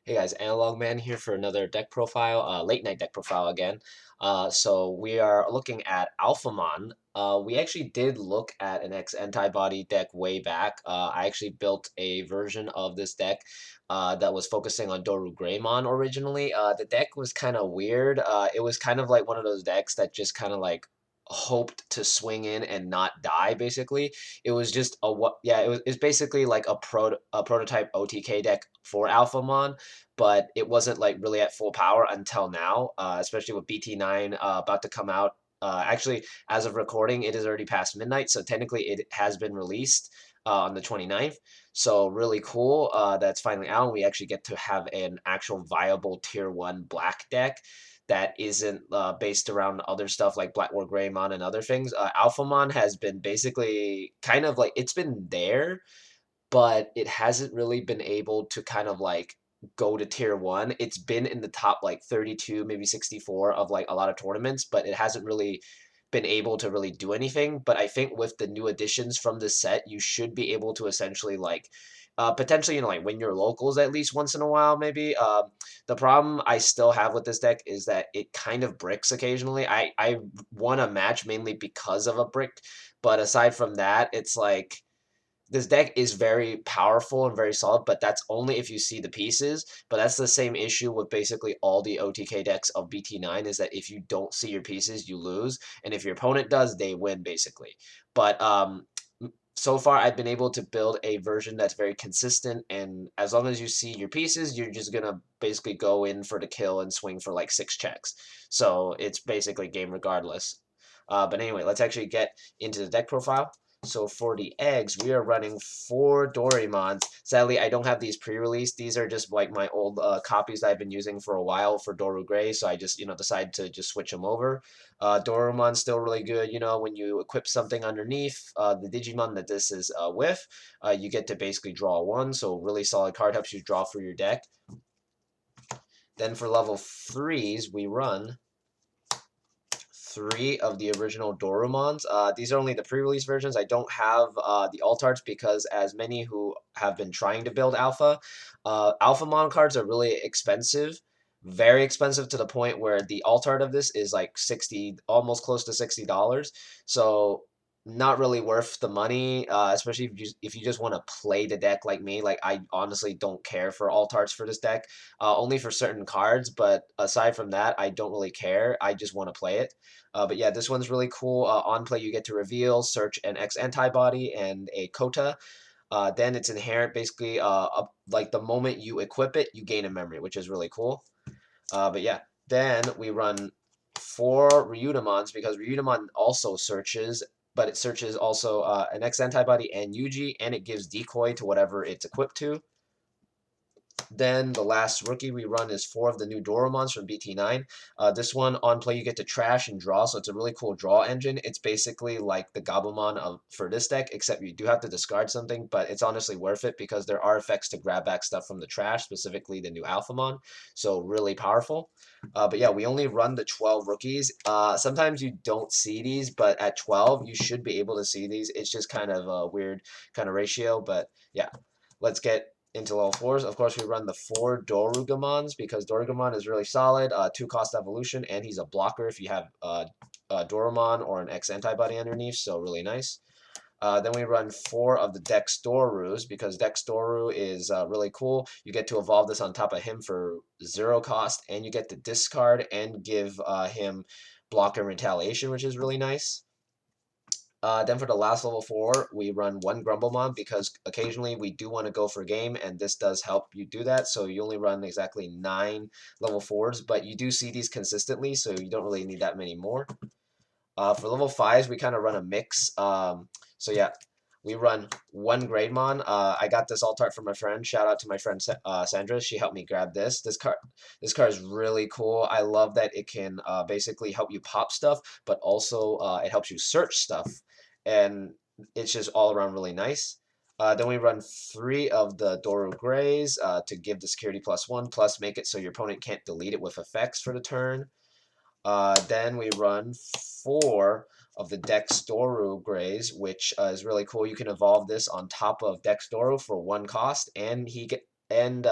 Hey guys, Analog Man here for another deck profile, late night deck profile again. So we are looking at Alphamon. We actually did look at an X-Antibody deck way back. I actually built a version of this deck that was focusing on Doru Greymon originally. The deck was kind of weird. It was kind of like one of those decks that just kind of like hoped to swing in and not die basically. It was just a what yeah, it's basically like a prototype OTK deck for Alphamon, but it wasn't like really at full power until now, especially with BT9 about to come out. Actually, as of recording, it is already past midnight, so technically it has been released on the 29th. So really cool that's finally out. We actually get to have an actual viable tier 1 black deck that isn't based around other stuff like Black War Greymon and other things. Alphamon has been basically kind of like it's been there, but it hasn't really been able to kind of like go to tier 1. It's been in the top like 32, maybe 64 of like a lot of tournaments, but it hasn't really been able to really do anything. But I think with the new additions from this set, you should be able to essentially like potentially, like win your locals at least once in a while, maybe. The problem I still have with this deck is that it kind of bricks occasionally. I won a match mainly because of a brick, but aside from that, it's like this deck is very powerful and very solid, but that's only if you see the pieces. But that's the same issue with basically all the OTK decks of BT9 is that if you don't see your pieces, you lose, and if your opponent does, they win basically. But so far I've been able to build a version that's very consistent, and as long as you see your pieces, you're just gonna basically go in for the kill and swing for like 6 checks. So it's basically game regardless. But anyway, let's actually get into the deck profile. So for the eggs, we are running 4 Doraemons. Sadly, I don't have these pre-released. These are just like my old copies that I've been using for a while for Doru Gray, so I just, decided to just switch them over. Doraemon's still really good, when you equip something underneath the Digimon that this is with, you get to basically draw one, so really solid card, helps you draw for your deck. Then for level 3s, we run 3 of the original Dorumons. These are only the pre-release versions. I don't have the alt arts because as many who have been trying to build Alpha, Alphamon cards are really expensive. Very expensive to the point where the alt art of this is like 60, almost close to $60. So not really worth the money, especially if you just want to play the deck like me. Like I honestly don't care for alt arts for this deck, only for certain cards. But aside from that, I don't really care. I just want to play it. But yeah, this one's really cool. On play, you get to reveal, search an X-Antibody and a Kota. Then it's inherent, basically, like the moment you equip it, you gain a memory, which is really cool. But yeah, then we run 4 Ryudamons because Ryudamon also searches, but it searches also an X-Antibody and Yuji, and it gives decoy to whatever it's equipped to. Then the last rookie we run is 4 of the new Doromons from BT9. This one, on play, you get to trash and draw, so it's a really cool draw engine. It's basically like the Gabumon for this deck, except you do have to discard something, but it's honestly worth it because there are effects to grab back stuff from the trash, specifically the new Alphamon, so really powerful. But yeah, we only run the 12 rookies. Sometimes you don't see these, but at 12, you should be able to see these. It's just kind of a weird kind of ratio, but yeah. Let's get into level 4s. Of course, we run the 4 Dorugamons because Dorugamon is really solid. 2-cost evolution, and he's a blocker if you have Dorumon or an X-Antibody underneath, so really nice. Then we run 4 of the Dexdorus because Dexdoru is really cool. You get to evolve this on top of him for 0 cost, and you get to discard and give him blocker and retaliation, which is really nice. Then for the last level 4, we run 1 Grumblemon because occasionally we do want to go for game, and this does help you do that. So you only run exactly 9 level 4s, but you do see these consistently, so you don't really need that many more. For level 5s, we kind of run a mix. So yeah, we run 1 Greymon. I got this alt art from my friend. Shout out to my friend Sandra. She helped me grab this. This card is really cool. I love that it can basically help you pop stuff, but also it helps you search stuff, and it's just all around really nice. Then we run 3 of the Doru Greys to give the security +1, plus make it so your opponent can't delete it with effects for the turn. Then we run 4 of the Dexdoru Greys, which is really cool. You can evolve this on top of Dexdoru for 1 cost, and and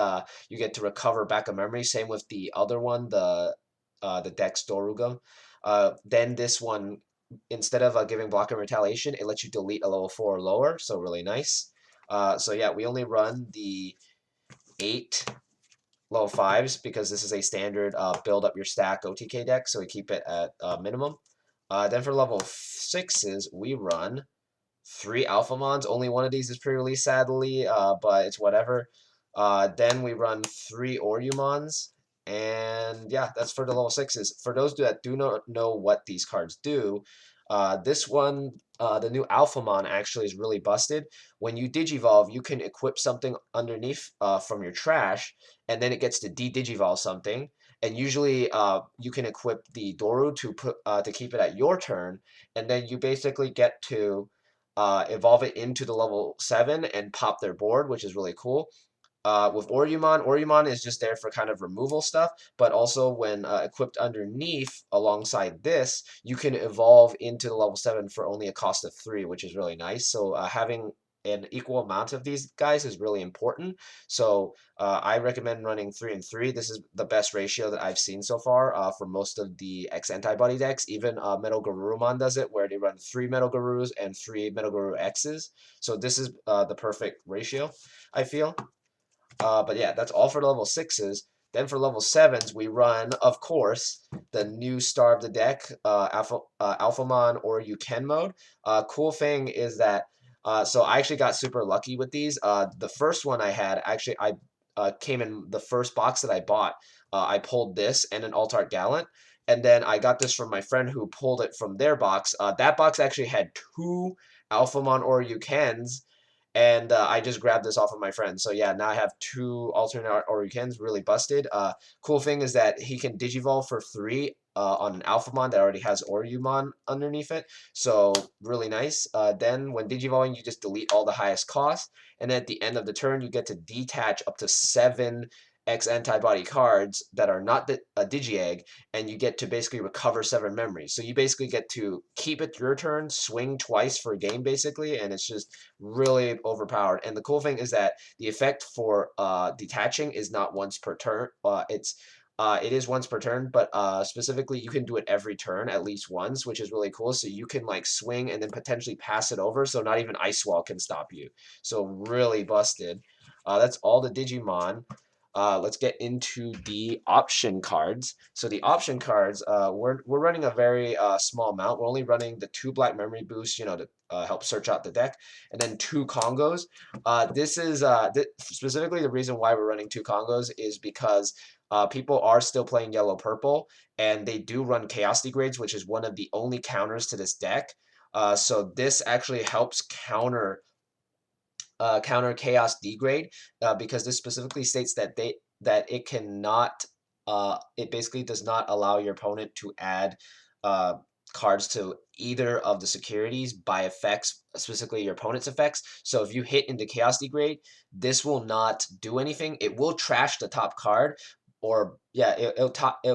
you get to recover back a memory. Same with the other one, the Dex Dorugum. Then this one, instead of giving block and retaliation, it lets you delete a level 4 or lower, so really nice. So yeah, we only run the 8 level 5s because this is a standard build up your stack OTK deck, so we keep it at minimum. Then for level 6s, we run 3 Alphamons. Only one of these is pre-release, sadly, but it's whatever. Then we run 3 Orumons, and yeah, that's for the level 6s. For those that do not know what these cards do, this one, the new Alphamon actually is really busted. When you Digivolve, you can equip something underneath from your trash, and then it gets to de-Digivolve something. And usually, you can equip the Doru to keep it at your turn, and then you basically get to evolve it into the level 7 and pop their board, which is really cool. With Orumon is just there for kind of removal stuff, but also when equipped underneath alongside this, you can evolve into the level 7 for only a cost of 3, which is really nice. So having an equal amount of these guys is really important. So I recommend running 3 and 3. This is the best ratio that I've seen so far for most of the X-Antibody decks. Even Metal Garurumon does it, where they run 3 Metal Garus and 3 Metal Garu X's. So this is the perfect ratio, I feel. But yeah, that's all for level 6s. Then for level 7s, we run, of course, the new star of the deck, Alphamon or Yuken mode. Cool thing is that, so I actually got super lucky with these. The first one I had, actually, I came in the first box that I bought. I pulled this and an Altart Gallant. And then I got this from my friend who pulled it from their box. That box actually had 2 Alphamon or Yukens, and I just grabbed this off of my friend. So yeah, now I have 2 alternate Orikens, really busted. Cool thing is that he can Digivolve for 3 on an Alphamon that already has Orumon underneath it. So really nice. Then when Digivolving, you just delete all the highest cost, and then at the end of the turn, you get to detach up to 7 X-Antibody cards that are not a Digi-Egg, and you get to basically recover 7 memories. So you basically get to keep it your turn, swing twice for a game basically, and it's just really overpowered. And the cool thing is that the effect for detaching is not once per turn. It is once per turn, but specifically you can do it every turn at least once, which is really cool. So you can like swing and then potentially pass it over, so not even Ice Wall can stop you. So really busted. That's all the Digimon. Let's get into the option cards. So the option cards, we're running a very small amount. We're only running the 2 black memory boosts, to help search out the deck, and then 2 Congos. This is specifically the reason why we're running 2 Congos is because people are still playing yellow purple, and they do run chaos degrades, which is one of the only counters to this deck. So this actually helps counter chaos degrade, because this specifically states that it cannot it basically does not allow your opponent to add uh, cards to either of the securities by effects, specifically your opponent's effects. So if you hit into chaos degrade, this will not do anything. It will trash the top card, or yeah, it'll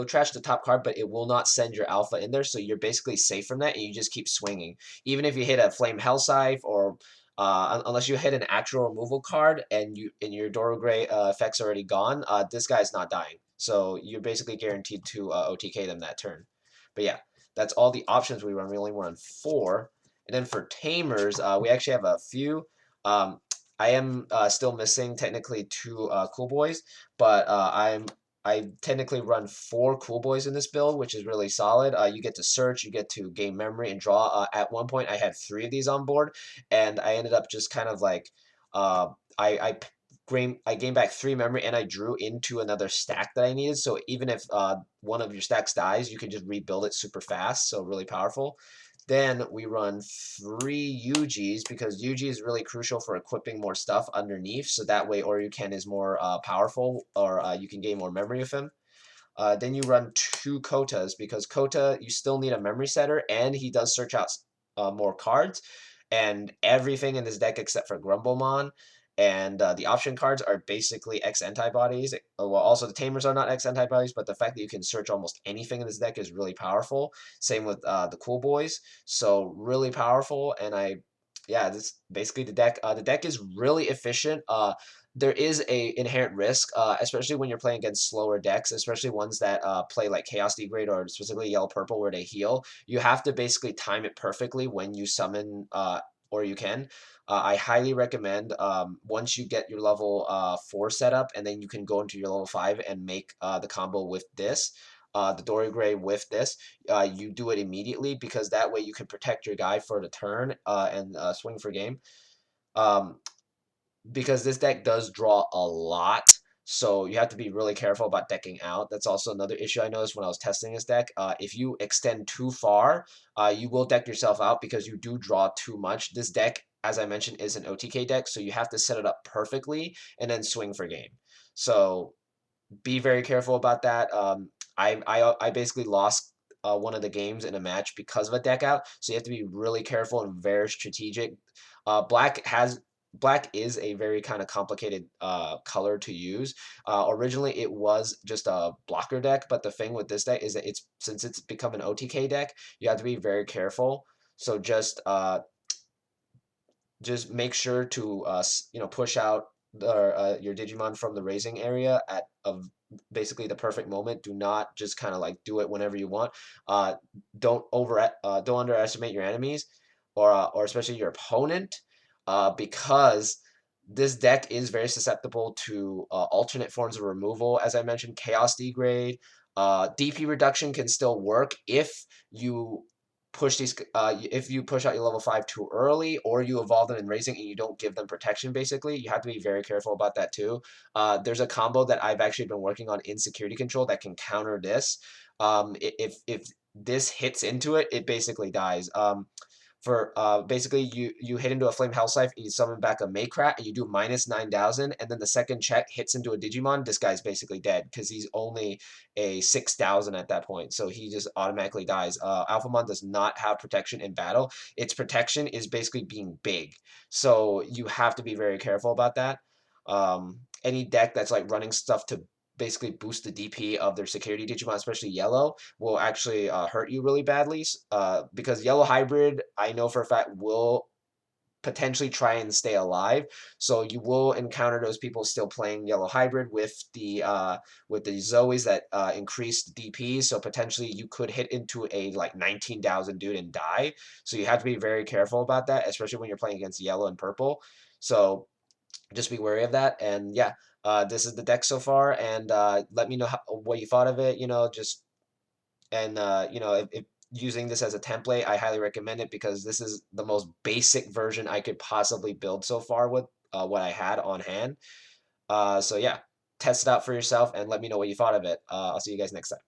trash the top card, but it will not send your alpha in there. So you're basically safe from that, and you just keep swinging. Even if you hit a flame hell scythe, or unless you hit an actual removal card and your Doro Gray effect's already gone, this guy's not dying. So you're basically guaranteed to OTK them that turn. But yeah, that's all the options we run. We only run 4. And then for Tamers, we actually have a few. I am still missing technically 2 Cool Boys, but I technically run 4 Cool Boys in this build, which is really solid. You get to search, you get to gain memory and draw. At one point, I had 3 of these on board, and I ended up just kind of like uh, I I gained back 3 memory, and I drew into another stack that I needed. So even if one of your stacks dies, you can just rebuild it super fast. So really powerful. Then we run 3 UGs because UG is really crucial for equipping more stuff underneath. So that way Oryuken is more powerful, or you can gain more memory of him. Then you run 2 Kotas because Kota, you still need a memory setter, and he does search out more cards. And everything in this deck except for Grumblemon and the option cards are basically X-Antibodies. Well, also the Tamers are not X-Antibodies, but the fact that you can search almost anything in this deck is really powerful. Same with the Cool Boys. So really powerful, and yeah, this basically the deck. The deck is really efficient. there is a inherent risk, especially when you're playing against slower decks, especially ones that play like Chaos Degrade or specifically Yellow Purple where they heal. You have to basically time it perfectly when you summon, or you can. I highly recommend once you get your level 4 set up, and then you can go into your level 5 and make the combo with this. The Dory Gray with this, you do it immediately because that way you can protect your guy for the turn and swing for game. Um, because this deck does draw a lot, so you have to be really careful about decking out. That's also another issue I noticed when I was testing this deck. If you extend too far, you will deck yourself out because you do draw too much. This deck, as I mentioned, is an OTK deck, so you have to set it up perfectly and then swing for game. So be very careful about that. I basically lost one of the games in a match because of a deck out, so you have to be really careful and very strategic. Black is a very kind of complicated color to use. Originally, it was just a blocker deck, but the thing with this deck is that since it's become an OTK deck, you have to be very careful. So just make sure to push out your Digimon from the raising area at of basically the perfect moment. Do not just kind of like do it whenever you want. Uh, don't underestimate your enemies or especially your opponent, because this deck is very susceptible to alternate forms of removal. As I mentioned, Chaos Degrade, DP reduction can still work if you push out your level 5 too early, or you evolve them in raising and you don't give them protection. Basically, you have to be very careful about that too. There's a combo that I've actually been working on in security control that can counter this. If this hits into it, it basically dies. For basically you hit into a flame house life and you summon back a Maycrat and you do minus 9,000, and then the second check hits into a Digimon. This guy's basically dead because he's only a 6,000 at that point, so he just automatically dies. Alphamon does not have protection in battle. Its protection is basically being big, so you have to be very careful about that. Any deck that's like running stuff to basically boost the DP of their security Digimon, especially Yellow, will actually hurt you really badly. Because Yellow Hybrid, I know for a fact, will potentially try and stay alive. So you will encounter those people still playing Yellow Hybrid with the Zoes that increase DP. So potentially you could hit into a like 19,000 dude and die. So you have to be very careful about that, especially when you're playing against Yellow and Purple. So just be wary of that. And yeah, this is the deck so far, and let me know what you thought of it. Just and if using this as a template, I highly recommend it because this is the most basic version I could possibly build so far with what I had on hand. So yeah, test it out for yourself and let me know what you thought of it. I'll see you guys next time.